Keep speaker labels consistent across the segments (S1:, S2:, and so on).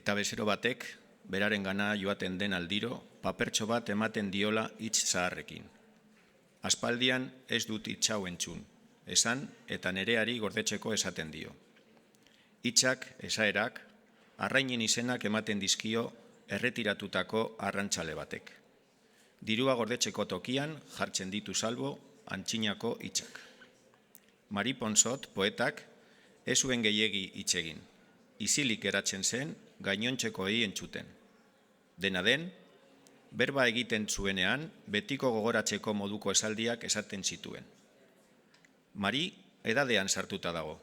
S1: Eta bezero batek, beraren gana joaten den aldiro, papertxo bat ematen diola hitz zaharrekin. Aspaldian ez dut hitz hau entzun, esan eta nereari gordetzeko esaten dio. Hitzak, esaerak, arrainen izenak ematen dizkio erretiratutako arrantzale batek. Dirua gordetzeko tokian jartzen ditu salbo antxinako hitzak. Mari Ponsot, poetak, ez zuen gehiegi hitz egin. Izilik geratzen zen gainontzekoei entzuten. Dena den, berba egiten zuenean betiko gogoratzeko moduko esaldiak esaten zituen. Mari edadean sartuta dago.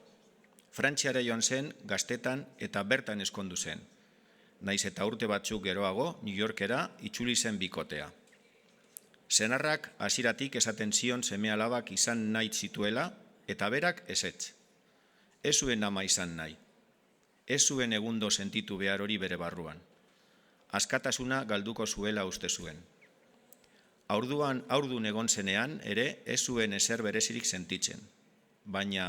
S1: Frantziara joan zen gaztetan eta bertan eskondu zen. Naiz eta urte batzuk geroago New Yorkera itzuli zen bikotea. Senarrak hasieratik esaten zion seme-alabak izan nahi zituela eta berak ezetz. Ez zuen ama izan nahi. Ez zuen egundo sentitu behar hori bere barruan. Askatasuna galduko zuela uste zuen. Haurdun egon zenean ere ez zuen ezer berezirik sentitzen. Baina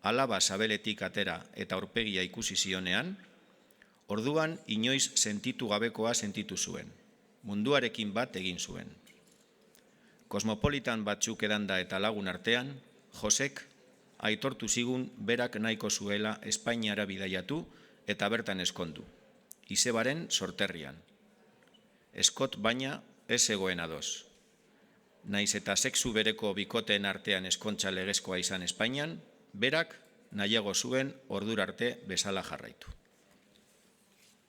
S1: alaba sabeletik atera eta aurpegia ikusi zionean, orduan inoiz sentitu gabekoa sentitu zuen. Munduarekin bat egin zuen. Kosmopolitan batzuk edanda eta lagun artean, Josek aitortu zigun berak nahiko zuela Espainiara bidaiatu eta bertan eskondu. Izebaren sorterrian. Eskot baina ez zegoen ados. Naiz eta sexu bereko bikoteen artean eskontza legezkoa izan Espainian, berak nahiago zuen ordura arte bezala jarraitu.